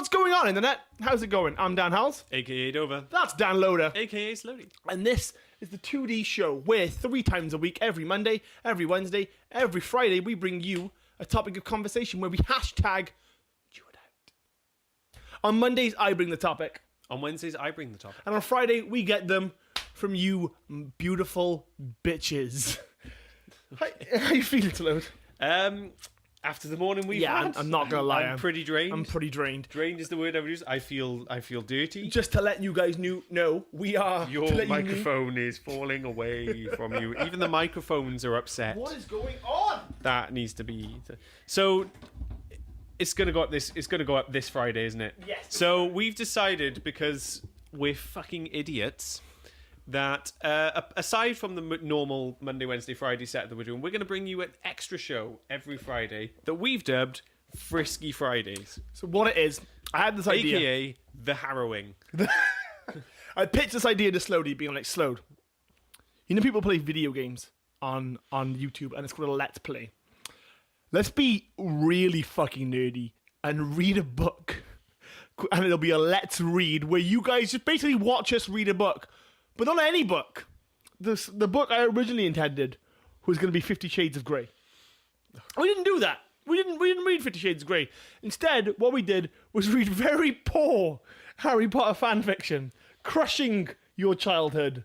What's going on, Internet? How's it going? I'm Dan Howles. AKA Dover. That's Dan Loder. AKA Slowly. And this is the 2D Show, where 3 times a week, every Monday, every Wednesday, every Friday, we bring you a topic of conversation where we hashtag chew it out. On Mondays, I bring the topic. On Wednesdays, I bring the topic. And on Friday, we get them from you beautiful bitches. How you feeling, Salute? After the morning we've had, I'm not gonna lie. I'm pretty drained. I'm pretty drained. Drained is the word I would use. I feel dirty. Just to let you guys know, we are. Your microphone is falling away from you. Even the microphones are upset. What is going on? That needs to be. So it's gonna go up this. It's gonna go up this Friday, isn't it? Yes. So we've decided, because we're fucking idiots, that aside from the normal Monday, Wednesday, Friday set that we're doing, we're going to bring you an extra show every Friday that we've dubbed Frisky Fridays. So what it is, I had this idea. AKA The Harrowing. I pitched this idea to Slowly, being like, Slowed, you know people play video games on YouTube, and it's called a Let's Play. Let's be really fucking nerdy and read a book. And it'll be a Let's Read, where you guys just basically watch us read a book. But not any book. The book I originally intended was going to be 50 Shades of Grey. We didn't do that. We didn't read 50 Shades of Grey. Instead, what we did was read very poor Harry Potter fanfiction, crushing your childhood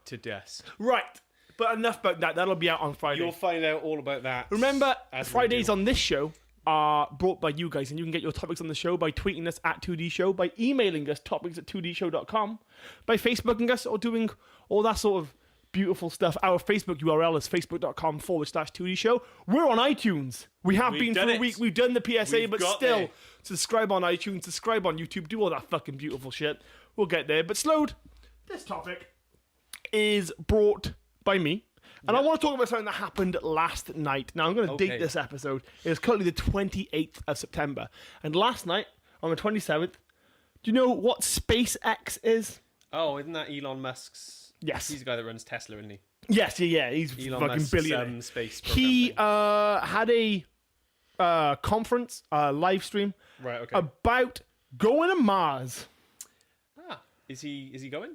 To death. Right. But enough about that. That'll be out on Friday. You'll find out all about that. Remember, Fridays on this show are brought by you guys, and you can get your topics on the show by tweeting us at 2D Show, by emailing us topics at 2dshow.com, by Facebooking us, or doing all that sort of beautiful stuff. Our Facebook URL is facebook.com/2D Show. We're on iTunes. We've been for a week. We've done the PSA, but still, there. Subscribe on iTunes, subscribe on YouTube, do all that fucking beautiful shit. We'll get there. But Slowed, this topic is brought by me. And I want to talk about something that happened last night. Now, I'm going to date this episode. It is currently the 28th of September. And last night, on the 27th, do you know what SpaceX is? Oh, isn't that Elon Musk's? Yes. He's the guy that runs Tesla, isn't he? Yes, yeah. He's Elon fucking Musk's, billionaire. Space program He thing. had a conference, live stream, about going to Mars. Ah, is he going?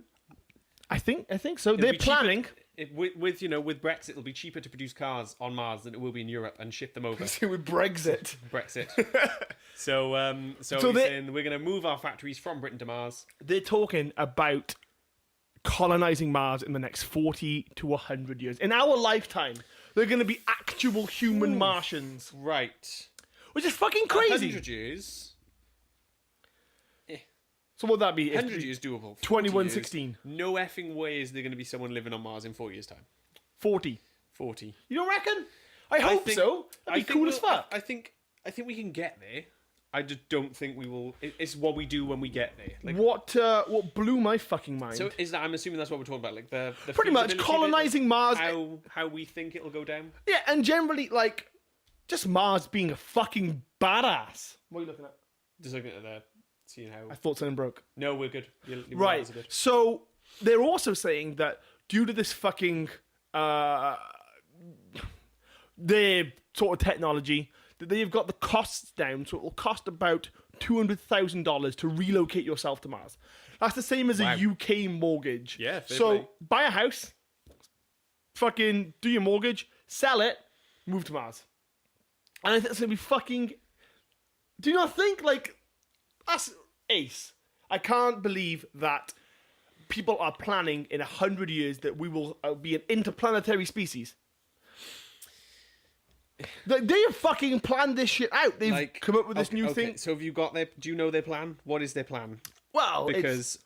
I think so. They're planning. With Brexit, it'll be cheaper to produce cars on Mars than it will be in Europe and ship them over. With Brexit. So we're saying we're going to move our factories from Britain to Mars. They're talking about colonizing Mars in the next 40 to 100 years. In our lifetime, they're going to be actual human Martians. Right. Which is fucking crazy. 100 years. So what would that be? 100 years doable. 2116. No effing way is there going to be someone living on Mars in 4 years' time. 40. 40. You don't reckon? I hope so. That'd be cool as fuck. I think we can get there. I just don't think we will. It's what we do when we get there. Like, what blew my fucking mind? So is that? I'm assuming that's what we're talking about. Like the pretty much colonizing Mars. How we think it'll go down. Yeah, and generally like just Mars being a fucking badass. What are you looking at? Just looking at that. Seeing how I thought something broke. No, we're good. Right. Good. So they're also saying that due to this fucking their sort of technology, that they've got the costs down, so it will cost about $200,000 to relocate yourself to Mars. That's the same as a UK mortgage. Yeah. So buy a house, fucking do your mortgage, sell it, move to Mars. And I think it's gonna be fucking. Do you not think like that's ace? I can't believe that people are planning in 100 years that we will be an interplanetary species. They have fucking planned this shit out. They've come up with this new thing. So have you got their? Do you know their plan? What is their plan? Well, because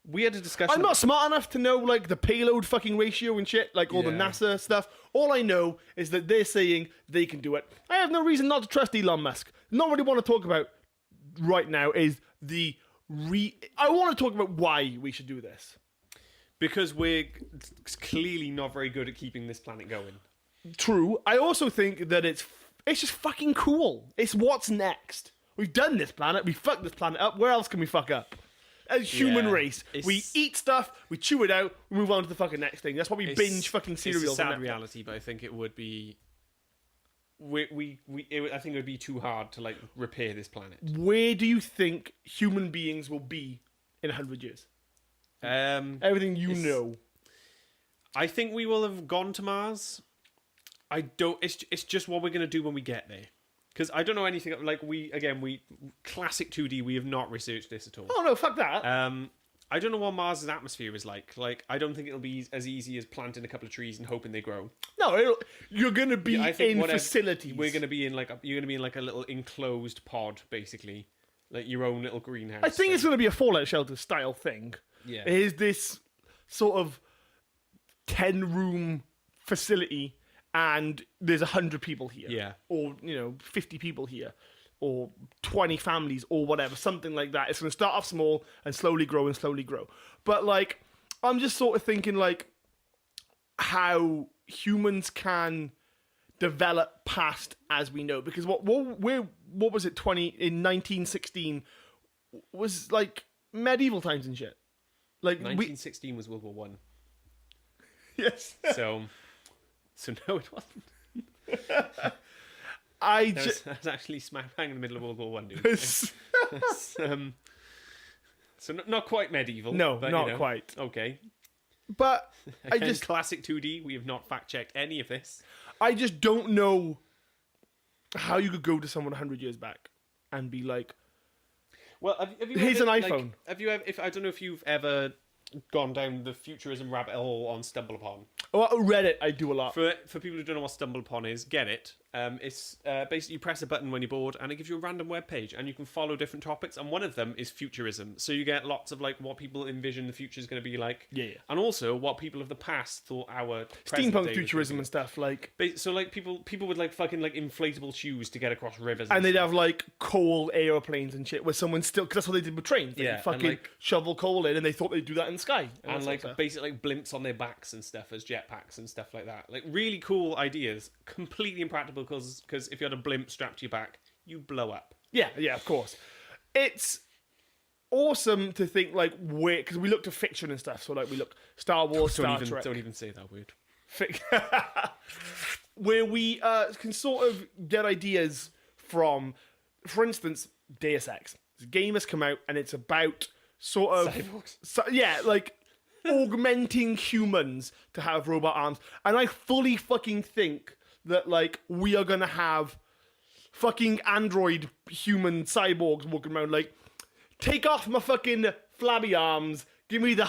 we had a discussion. I'm not smart enough to know like the payload fucking ratio and shit, like all the NASA stuff. All I know is that they're saying they can do it. I have no reason not to trust Elon Musk. Not what I want to talk about right now is I want to talk about why we should do this. Because we're clearly not very good at keeping this planet going. True. I also think that it's just fucking cool. It's what's next. We've done this planet. We fucked this planet up. Where else can we fuck up? As human race, we eat stuff, we chew it out, we move on to the fucking next thing. That's why we binge fucking cereals. It's a sad reality, but I think it would be I think it would be too hard to like repair this planet. Where do you think human beings will be in 100 years? Everything you know. I think we will have gone to Mars. I don't. It's just what we're gonna do when we get there. Because I don't know anything. Like classic 2D. We have not researched this at all. Oh no, fuck that. I don't know what Mars's atmosphere is like. Like, I don't think it'll be as easy as planting a couple of trees and hoping they grow. No, you're gonna be in facilities. You're gonna be in like a little enclosed pod, basically, like your own little greenhouse. I think it's gonna be a Fallout Shelter style thing. Yeah, it is this sort of 10-room facility, and there's 100 people here. Yeah, or 50 people here. Or 20 families, or whatever, something like that. It's going to start off small and slowly grow and slowly grow. But, like, I'm just sort of thinking, like, how humans can develop past as we know. Because what was it, in 1916 was, like, medieval times and shit. Like 1916 was World War One. Yes. So no, it wasn't. That's actually smack bang in the middle of World War One, dude. So not quite medieval. No, but, not quite. Okay. But Again, classic 2D. We have not fact checked any of this. I just don't know how you could go to someone 100 years back and be like, well, have you here's ever, an like, iPhone. Have you ever? I don't know if you've ever gone down the futurism rabbit hole on StumbleUpon. Oh, Reddit, I do a lot. For people who don't know what StumbleUpon is, get it. It's basically you press a button when you're bored, and it gives you a random web page, and you can follow different topics. And one of them is futurism. So you get lots of like what people envision the future is going to be like, yeah, and also what people of the past thought our present steampunk day futurism and stuff like. So like people with like fucking like inflatable shoes to get across rivers, and they'd stuff. have like coal aeroplanes and shit, where someone still, because that's what they did with trains. They fucking like, shovel coal in, and they thought they'd do that in the sky, and like basically like blimps on their backs and stuff as jetpacks and stuff like that. Like really cool ideas, completely impractical because if you had a blimp strapped to your back, you blow up. Yeah, of course. It's awesome to think like where, because we look to fiction and stuff. So like we look Star Wars, Star Trek. Don't even say that word. Where we can sort of get ideas from, for instance, Deus Ex. This game has come out and it's about sort of Cyborgs. like augmenting humans to have robot arms, and I fully fucking think that like we are gonna have fucking android human cyborgs walking around like, take off my fucking flabby arms, give me the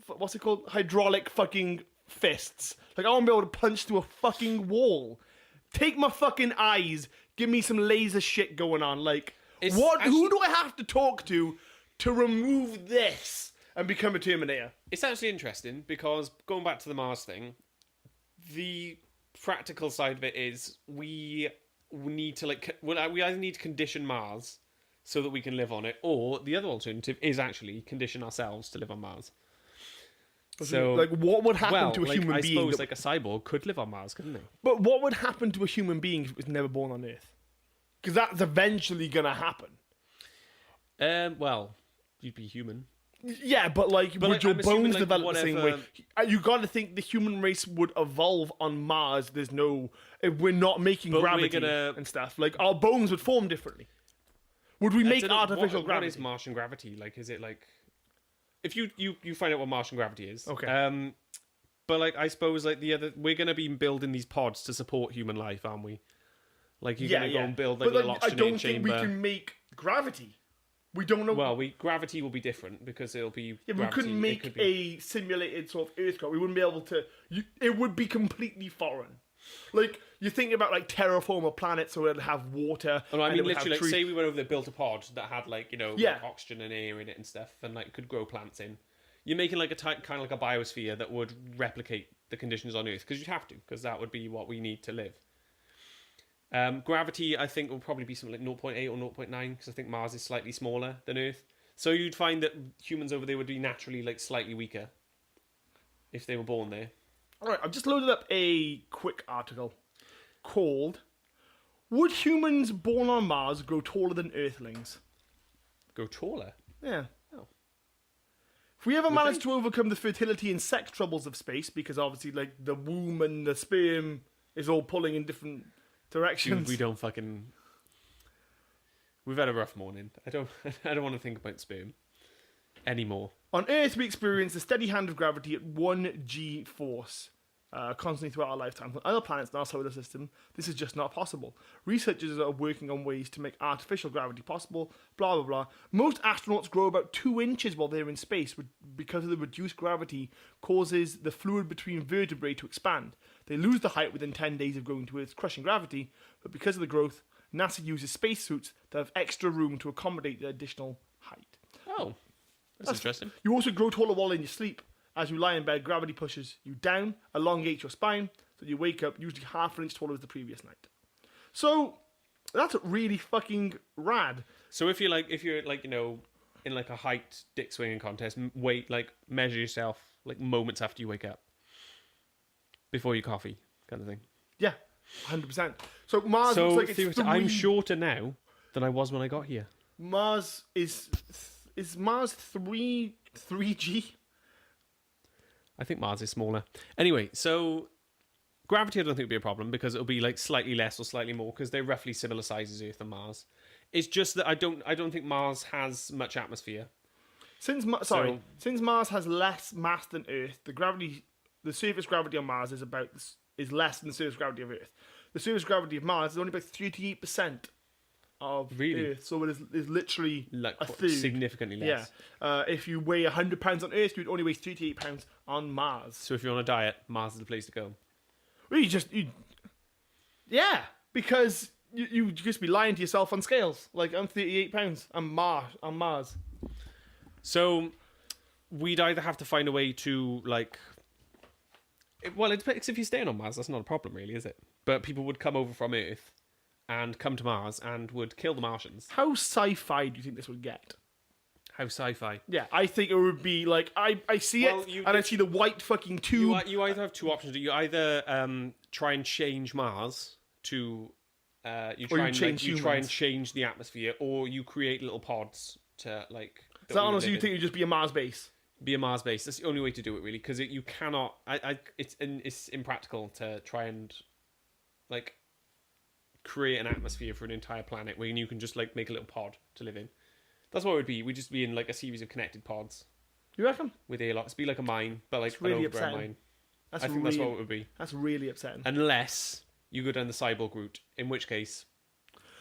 what's it called, hydraulic fucking fists. Like I want to be able to punch through a fucking wall. Take my fucking eyes, give me some laser shit going on. Like who do I have to talk to remove this and become a Terminator? It's actually interesting because going back to the Mars thing, the practical side of it is we need to we either need to condition Mars so that we can live on it, or the other alternative is actually condition ourselves to live on Mars. So, like, what would happen to a human I being? suppose like a cyborg could live on Mars, couldn't they? But what would happen to a human being if it was never born on Earth? Because that's eventually gonna happen. Well, you'd be human. Yeah, but like, would your bones like, develop the same way? You got to think the human race would evolve on Mars. If we're not making gravity and stuff, like our bones would form differently. Would we make artificial gravity? What is Martian gravity? Like, is it like if you find out what Martian gravity is? Okay. But like, I suppose like we're gonna be building these pods to support human life, aren't we? Like you're gonna go and build like a little oxygenated chamber. I don't think we can make gravity. We don't know. Well, gravity will be different because it'll be. Yeah, we couldn't make a simulated sort of Earthquake. We wouldn't be able to. It would be completely foreign. Like you think about like terraform a planet so it'll have water. Oh, no, I mean literally, like say we went over there, built a pod that had like like oxygen and air in it and stuff, and like could grow plants in. You're making like a kind of like a biosphere that would replicate the conditions on Earth because you'd have to, because that would be what we need to live. Gravity, I think, will probably be something like 0.8 or 0.9 because I think Mars is slightly smaller than Earth. So you'd find that humans over there would be naturally like slightly weaker if they were born there. All right, I've just loaded up a quick article called "Would Humans Born on Mars Grow Taller Than Earthlings?" Grow taller? Yeah. Oh. If we ever manage to overcome the fertility and sex troubles of space, because obviously, like the womb and the sperm is all pulling in different directions. Dude, we don't fucking. We've had a rough morning. I don't want to think about sperm anymore. On Earth, we experience the steady hand of gravity at 1g force constantly throughout our lifetime. On other planets in our solar system, this is just not possible. Researchers are working on ways to make artificial gravity possible, blah, blah, blah. Most astronauts grow about 2 inches while they're in space because of the reduced gravity causes the fluid between vertebrae to expand. They lose the height within 10 days of going to Earth's crushing gravity, but because of the growth, NASA uses spacesuits that have extra room to accommodate the additional height. Oh, that's interesting. You also grow taller while in your sleep. As you lie in bed, gravity pushes you down, elongates your spine, so you wake up usually half an inch taller as the previous night. So that's really fucking rad. So if you're in like a height dick swinging contest, measure yourself like moments after you wake up, before your coffee, kind of thing. Yeah, 100%. So Mars looks like it's I'm shorter now than I was when I got here. Mars is Mars 3G? I think Mars is smaller. Anyway, so gravity I don't think would be a problem because it'll be like slightly less or slightly more because they're roughly similar sizes Earth and Mars. It's just that I don't think Mars has much atmosphere. Since Mars has less mass than Earth, the surface gravity on Mars is less than the surface gravity of Earth. The surface gravity of Mars is only about 38% of Earth, so it is literally like a third. Significantly less. Yeah. If you weigh 100 pounds on Earth, you'd only weigh 38 pounds on Mars. So if you're on a diet, Mars is the place to go. Well, because you just be lying to yourself on scales. Like, I'm 38 pounds. I'm Mars. So we'd either have to find a way to it depends. If you're staying on Mars, that's not a problem, really, is it? But people would come over from Earth and come to Mars and would kill the Martians. How sci-fi do you think this would get? How sci-fi? Yeah, I think it would be like I see I see the white fucking tube. You either have two options. You either try and change Mars to you try and change the atmosphere, or you create little pods to like. So honestly, you think it'd just be a Mars base? Be a Mars base. That's the only way to do it, really, because you cannot. It's impractical to try and like create an atmosphere for an entire planet when you can just like make a little pod to live in. That's what it would be. We'd just be in like a series of connected pods. You reckon? With airlocks. Be like a mine, but like really an overgrown mine. I think that's what it would be. That's really upsetting. Unless you go down the cyborg route, in which case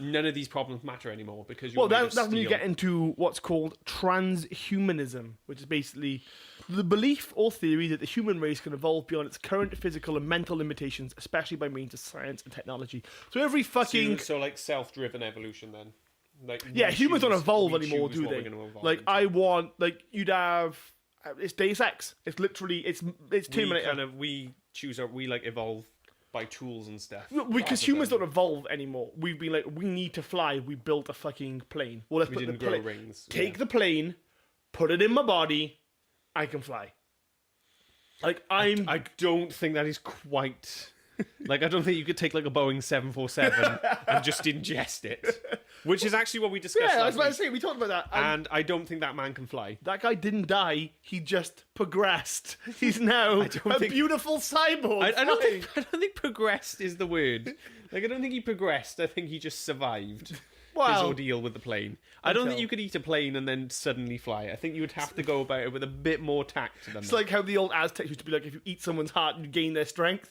none of these problems matter anymore because that's when you get into what's called transhumanism, which is basically the belief or theory that the human race can evolve beyond its current physical and mental limitations, especially by means of science and technology. So every fucking so like self-driven evolution then. Like humans don't evolve anymore, do they? You'd have it's Deus Ex. It's literally it's Terminator. We evolve by tools and stuff. Because humans don't evolve anymore. We've been like, we need to fly. We built a fucking plane. Well, let's we didn't grow rings. Take the plane, put it in my body. I can fly. Like I don't think that is quite. Like, I don't think you could take like a Boeing 747 and just ingest it, which is actually what we discussed. Yeah, I was about to say, we talked about that. And I don't think that man can fly. That guy didn't die. He just progressed. He's now a beautiful cyborg. I don't think progressed is the word. Like, I don't think he progressed. I think he just survived his ordeal with the plane. I don't think you could eat a plane and then suddenly fly. I think you would have to go about it with a bit more tact than that. It's like how the old Aztecs used to be like, if you eat someone's heart, you gain their strength.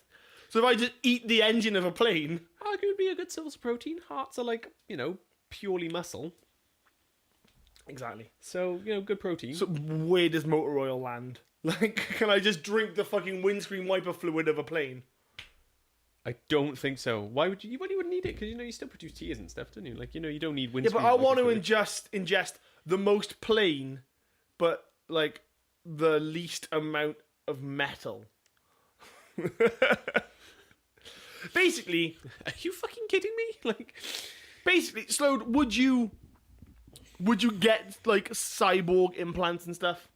So if I just eat the engine of a plane... it would be a good source of protein. Hearts are like, purely muscle. Exactly. So, good protein. So where does motor oil land? Like, can I just drink the fucking windscreen wiper fluid of a plane? I don't think so. Why would you? Well, you wouldn't need it because, you still produce tears and stuff, don't you? Like, you don't need windscreen wiper fluid. Yeah, but I want to ingest the most plain, but, like, the least amount of metal. Basically, are you fucking kidding me? Like, basically, Slode, would you get like cyborg implants and stuff?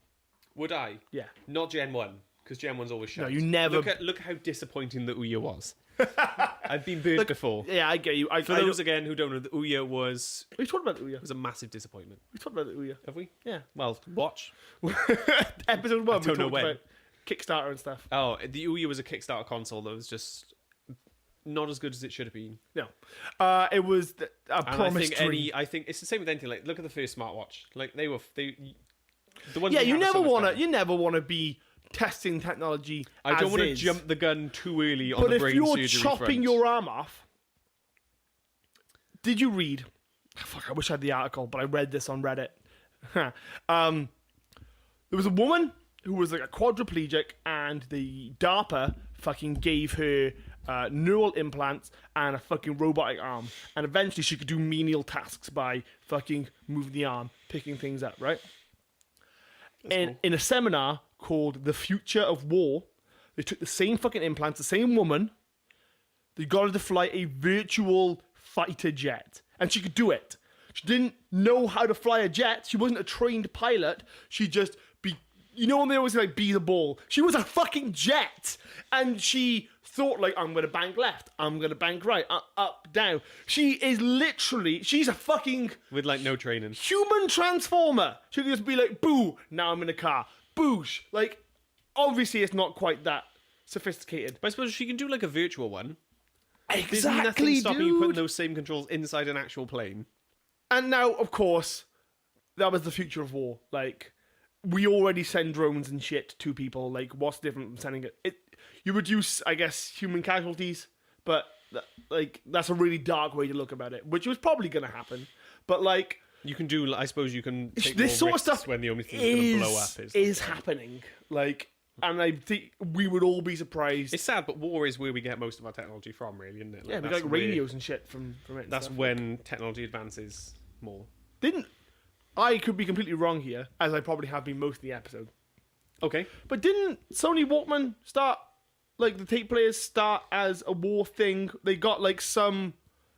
Would I? Yeah. Not Gen 1, because Gen 1's always shut. No, you never. Look at how disappointing the Ouya was. I've been burnt before. Yeah, I get you. For those again who don't know, the Ouya was. We talked about the Ouya. It was a massive disappointment. We talked about the Ouya. Have we? Yeah. Well, watch episode 1. I don't know when. About Kickstarter and stuff. Oh, the Ouya was a Kickstarter console that was just not as good as it should have been. No, it was a And promise dream. I think it's the same with anything. Like, look at the first smartwatch. Like the ones. Yeah, we you have are never so much want to. better. You never want to be testing technology. I don't want to is. jump the gun too early on But the if brain you're surgery chopping front. your arm off, did you read? Fuck, I wish I had the article, but I read this on Reddit. There was a woman who was like a quadriplegic, and the DARPA fucking gave her neural implants and a fucking robotic arm, and eventually she could do menial tasks by fucking moving the arm, picking things up, right? In a seminar called The Future of War, they took the same fucking implants, the same woman, they got her to fly a virtual fighter jet, and she could do it. She didn't know how to fly a jet. She wasn't a trained pilot. She just you know when they always say, like, be the ball? She was a fucking jet. And she thought, like, I'm going to bank left. I'm going to bank right. Up, down. She is literally, she's a fucking with like no training. human transformer. She could just be like, boo, now I'm in a car. Boosh. Like, obviously it's not quite that sophisticated. But I suppose she can do like a virtual one. There's Exactly, nothing stopping you putting dude. those same controls inside an actual plane. And now, of course, that was the future of war. Like, we already send drones and shit to people. Like, what's different from sending it? You reduce, I guess, human casualties, but like that's a really dark way to look about it, which was probably going to happen. But like, You can do. I suppose you can take this more sort of risks stuff when the only thing that's going to blow up is happening. Like, and I think we would all be surprised. It's sad, but war is where we get most of our technology from, really, isn't it? Yeah, we got that's like where- radios and shit from it. and That's stuff. when technology advances more. I could be completely wrong here, as I probably have been most of the episode. Okay. But didn't Sony Walkman start, like, the tape players start as a war thing? They got, like, some...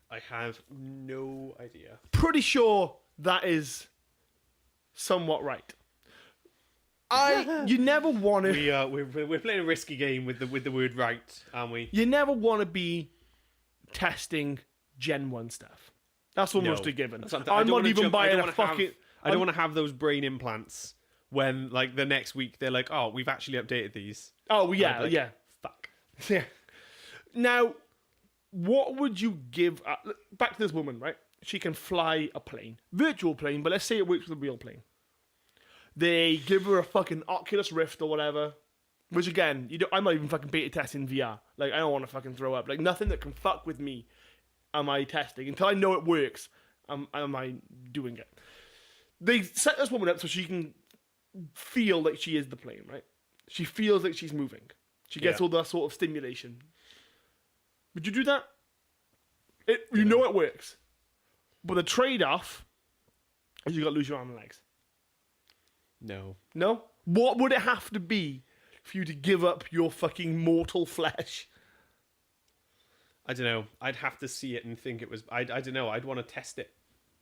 I have no idea. Pretty sure that is somewhat right. You never want to... We're playing a risky game with the word right, aren't we? You never want to be testing Gen 1 stuff. That's almost No. a given. That's not- I'm don't not wanna even jump- I buying don't a wanna have- fucking... I don't want to have those brain implants when, like, the next week they're like, oh, we've actually updated these. Oh, yeah, Like, yeah. Fuck. Yeah. Now, what would you give... back to this woman, right? She can fly a plane. Virtual plane, but let's say it works with a real plane. They give her a fucking Oculus Rift or whatever. Which, again, I'm not even fucking beta testing VR. Like, I don't want to fucking throw up. Like, nothing that can fuck with me am I testing. Until I know it works, am I doing it. They set this woman up so she can feel like she is the plane, right? She feels like she's moving. She gets Yeah. all that sort of stimulation. Would you do that? You know it works. But the trade-off is you got to lose your arm and legs. No. No? What would it have to be for you to give up your fucking mortal flesh? I don't know. I'd have to see it and think it was... I don't know. I'd want to test it.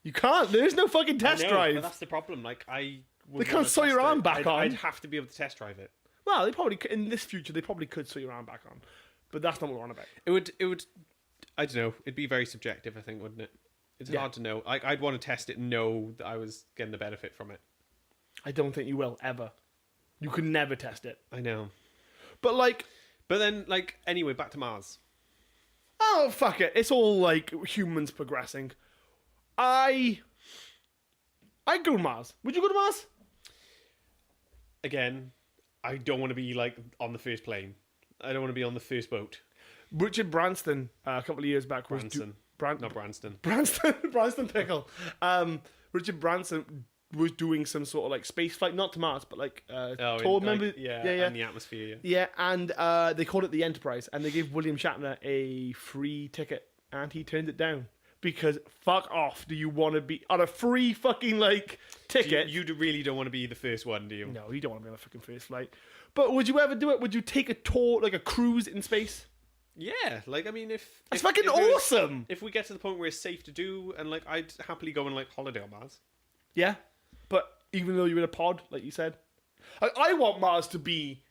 You can't. There's no fucking test I know, drive. But that's the problem. Like, They can't sew your arm back on. I'd have to be able to test drive it. Well, they probably in this future they probably could sew your arm back on, but that's not what we're on about. It would. I don't know. It'd be very subjective, I think, wouldn't it? It's Yeah. hard to know. I'd want to test it and know that I was getting the benefit from it. I don't think you will ever. You can never test it. I know. But like, But then, like, anyway, back to Mars. oh fuck it, it's all like humans progressing. I'd go to Mars. Would you go to Mars? Again, I don't want to be, like, on the first plane. I don't want to be on the first boat. Richard Branson a couple of years back was Branson. Not Branston. Branston Pickle. Richard Branson was doing some sort of like space flight, not to Mars, but like tour. Remember? And the atmosphere, Yeah, and they called it the Enterprise, and they gave William Shatner a free ticket, and he turned it down because fuck off. Do you want to be on a free fucking like ticket? You really don't want to be the first one, do you? No, you don't want to be on a fucking first flight. But would you ever do it? Would you take a tour, like a cruise in space? Yeah, like, I mean, if... It's if- fucking if we're- awesome! If we get to the point where it's safe to do, and, like, I'd happily go on, like, holiday on Mars. Yeah, but even though you're in a pod, like you said, I want Mars to be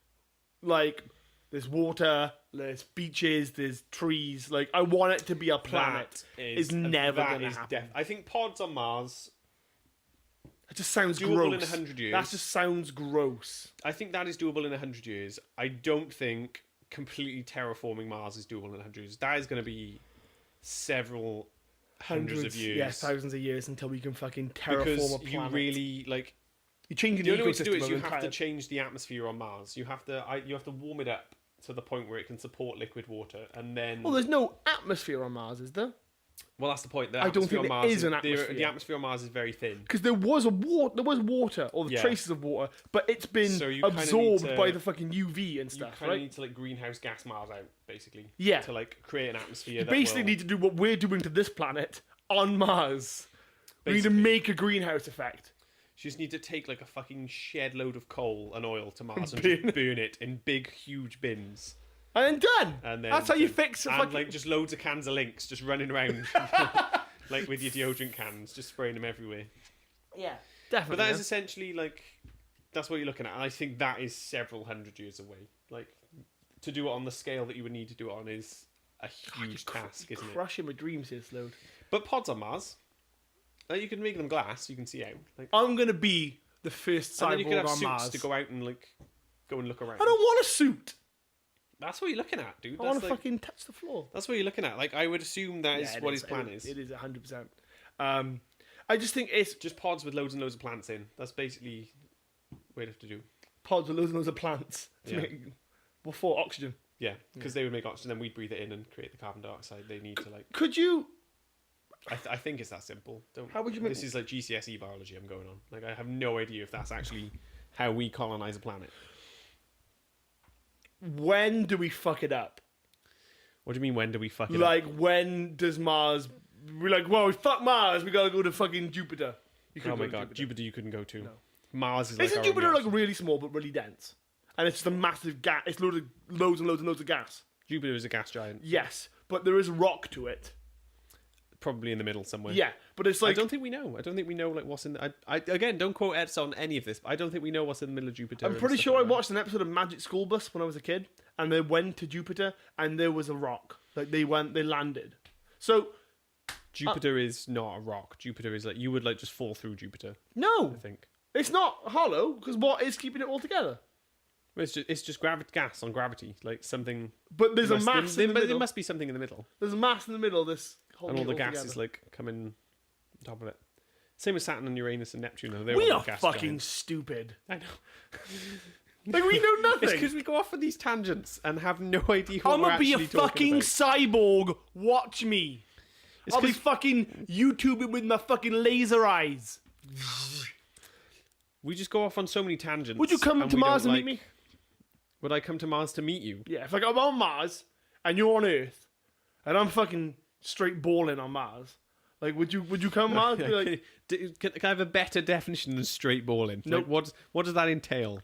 like there's water, there's beaches, there's trees. Like I want it to be a planet. It's never going to happen. I think pods on Mars... It just sounds Doable gross. in 100 years. That just sounds gross. I think that is doable in 100 years. I don't think completely terraforming Mars is doable in 100 years. That is going to be several hundreds of years. Yes, thousands of years until we can fucking terraform Because a planet. you really like. You're changing The the only way to do ecosystem it is of you an have to entire- change the atmosphere on Mars. You have to warm it up to the point where it can support liquid water, and then. Well, there's no atmosphere on Mars, is there? Well, that's the point. The I don't atmosphere think on there Mars is an atmosphere. The atmosphere on Mars is very thin. Because there was water, or the Yeah. traces of water, but it's been So you kinda absorbed need to- by the fucking UV and You stuff, kind of right? need to like greenhouse gas Mars out, basically. Yeah. To like create an atmosphere. You that basically will- need to do what we're doing to this planet on Mars. We need to Basically. make a greenhouse effect. You just need to take like a fucking shed load of coal and oil to Mars and Bin. just burn it in big, huge bins. And then done. And then That's how you fix a and fucking... like just loads of cans of Lynx just running around, like with your deodorant cans, just spraying them everywhere. Yeah, But definitely. that is essentially like that's what you're looking at, and I think that is several hundred years away. Like to do it on the scale that you would need to do it on is a huge task, isn't it? Crushing my dreams here, Slode. But pods on Mars, like you can make them glass, you can see out. Like, I'm going to be the first and then you can cyborg have on suits Mars. to go out and like go and look around. I don't want a suit. That's what you're looking at, dude. I want That's to like, fucking touch the floor. that's what you're looking at. Like I would assume that is Yeah, it what is. his plan is. It is 100%. I just think it's Just pods with loads and loads of plants in. That's basically what you'd have to do. pods with loads and loads of plants to Yeah. make what for oxygen. Yeah, because they would make oxygen, then we'd breathe it in and create the carbon dioxide they need to like. Could you? I think it's that simple. Don't. How would you make- This is like GCSE biology I'm going on. Like I have no idea if that's actually how we colonize a planet. When do we fuck it up? What do you mean? When do we fuck it up? Like when does Mars? We're like, well, fuck Mars. We gotta go to fucking Jupiter. You Oh couldn't my go to god, Jupiter you couldn't go to. No. Mars is like. Isn't our Jupiter only like really small but really dense? And it's just a massive gas. It's loads and loads and loads of gas. Jupiter is a gas giant. Yes, but there is rock to it. Probably in the middle somewhere. Yeah, but it's like I don't think we know. I don't think we know like what's in. I again don't quote Eds on any of this. But I don't think we know what's in the middle of Jupiter. I'm and pretty stuff sure I like that. watched an episode of Magic School Bus when I was a kid, and they went to Jupiter, and there was a rock. Like they landed. So Jupiter is not a rock. Jupiter is like you would like just fall through Jupiter. no, I think. it's not hollow because what is keeping it all together? It's just gas on gravity, like something. But there's a must- mass there, in the there middle. must be something in the middle, There's a mass in the middle of this. and all the gas together. is like coming on top of it. Same with Saturn and Uranus and Neptune. Though. They're We all are gas fucking giants. stupid. I know. Like we know It's nothing. because we go off on these tangents and have no idea what I'm we're gonna be a actually talking fucking about. cyborg. Watch me. It's I'll be 'cause- fucking YouTubing with my fucking laser eyes. We just go off on so many tangents. Would you come and to we Mars don't and meet like- me? Would I come to Mars to meet you? Yeah, if like I'm on Mars and you're on Earth, and I'm fucking straight balling on Mars, like would you come Mars? Be like, Can I have a better definition than straight balling? Nope. Like, what does that entail?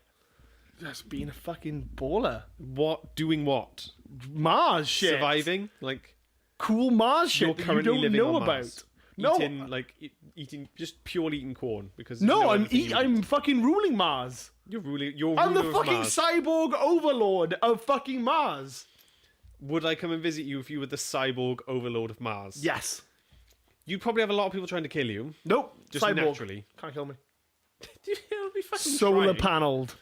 just being a fucking baller. What doing? What Mars shit. surviving? Like Cool Mars you're shit that you currently don't living know on about. Mars. No, Eating like eating just purely eating corn because no, there's I'm other thing you I'm fucking ruling Mars. You're ruling. You're I'm the ruler of fucking Mars. cyborg overlord of fucking Mars. Would I come and visit you if you were the cyborg overlord of Mars? Yes. You'd probably have a lot of people trying to kill you. Nope. Just cyborg. naturally. Can't kill me. It'll be fucking Solar trying. panelled.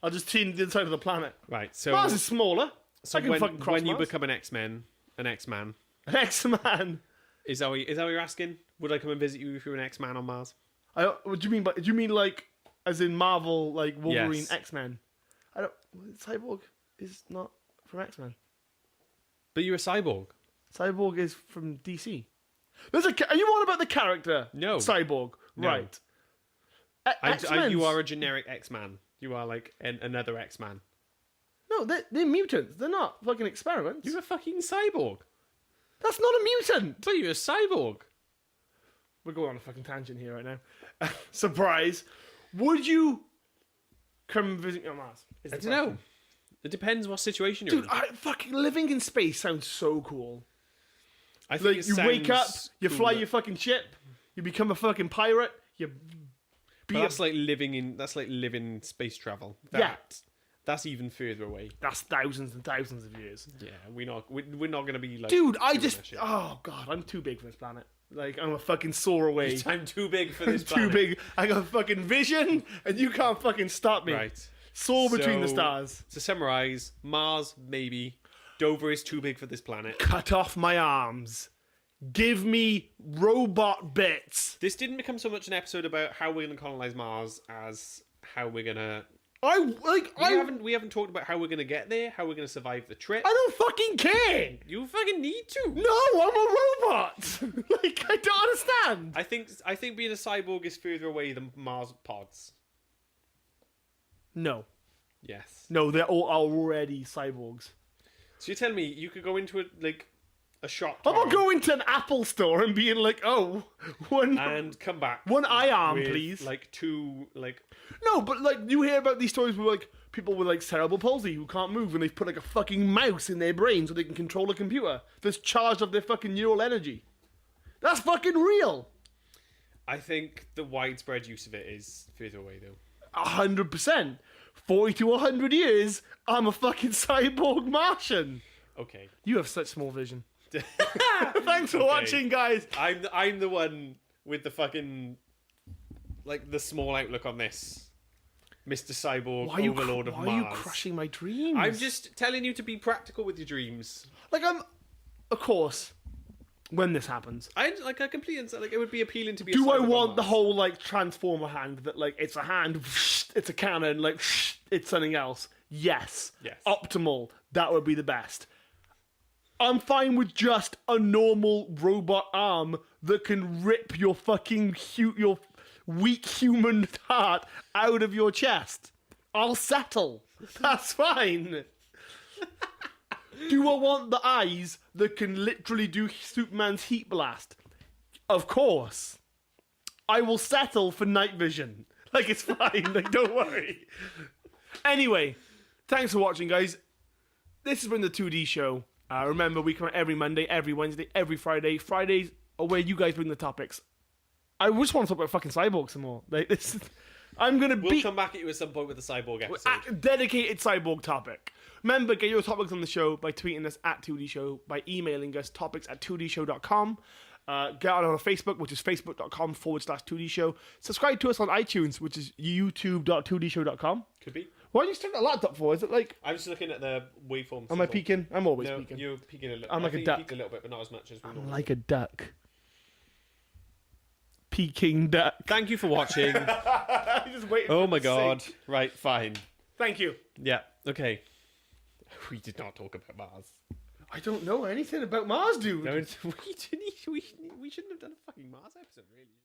I'll just tune the inside of the planet. Right. So Mars is smaller. so I can fucking cross when you Mars. become an X-Man, an X-Man, An X-Man. is that what you're asking? Would I come and visit you if you were an X-Man on Mars? What do you mean? Do you mean like, as in Marvel, like Wolverine, Yes. X-Men? I don't. Cyborg is not from X-Men. But you're a cyborg. Cyborg is from DC. There's a. Are you on about the character? No. Cyborg. No. Right. You are a generic X-Man. You are like another X-Man. No, they're mutants. They're not fucking experiments. You're a fucking cyborg. That's not a mutant. But you're a cyborg. We're going on a fucking tangent here right now. Surprise. Would you come visit me on Mars? Is I the don't know. question. It depends what situation you're Dude, in. fucking living in space sounds so cool. I think Like, it you wake up, sounds you fly cooler. your fucking ship, you become a fucking pirate, you be But a... that's like living space travel. Yeah. That's even further away. That's thousands and thousands of years. Yeah, we're not going to be like. Dude, I doing just... that shit. Oh, God, I'm too big for this planet. Like, I'm a fucking soar away. I'm too big for this Too planet. big. I got fucking vision, and you can't fucking stop me. Right. Soar between the So, stars. To summarize, Mars, maybe. Dover is too big for this planet. Cut off my arms. Give me robot bits. This didn't become so much an episode about how we're going to colonize Mars as how we're going to... We haven't talked about how we're going to get there, how we're going to survive the trip. I don't fucking care. You fucking need to. No, I'm a robot. Like, I don't understand. I think being a cyborg is further away than Mars pods. No. Yes. No, they're all already cyborgs. So you're telling me you could go into a shop I'm not tomorrow going to an Apple store and being like, oh, one come back eye arm, with, please. two No, but like you hear about these stories where like people with like cerebral palsy who can't move and they've put like a fucking mouse in their brain so they can control a computer that's charged of their fucking neural energy. That's fucking real. I think the widespread use of it is further away though. 100%. 40 to 100 years, I'm a fucking cyborg Martian. Okay. You have such small vision. Thanks for watching, guys. I'm the one with the fucking the small outlook on this. Mr. Cyborg, Overlord of Mars. Why are you crushing my dreams? I'm just telling you to be practical with your dreams. Of course, when this happens. I completely understand. It would be appealing to be. Do I want the whole Transformer hand that it's a hand, it's a cannon, it's something else? Yes. Yes. Optimal. That would be the best. I'm fine with just a normal robot arm that can rip your fucking your weak human heart out of your chest. I'll settle. That's fine. Do I want the eyes that can literally do Superman's heat blast? Of course. I will settle for night vision. It's fine. Don't worry. Anyway, thanks for watching, guys. This has been the 2D Show. Remember, we come out every Monday, every Wednesday, every Friday. Fridays are where you guys bring the topics. I just want to talk about fucking cyborgs some more. We'll come back at you at some point with a cyborg episode. A dedicated cyborg topic. Remember, get your topics on the show by tweeting us at 2D Show, by emailing us topics@2dshow.com. Get on our Facebook, which is facebook.com/2D Show. Subscribe to us on iTunes, which is youtube.2dshow.com. Could be. Why are you staring at the laptop for? Is it I'm just looking at the waveform. Am I peeking? I'm always No, peeking. you're peeking a little. I'm like a You duck. peeked a little bit, but not as much as we I'm normally. like a duck. Peking duck. Thank you for watching. Just waiting Oh for my it to god. sink. Right, fine. Thank you. Yeah, okay. We did not talk about Mars. I don't know anything about Mars, dude. No, we shouldn't have done a fucking Mars episode, really.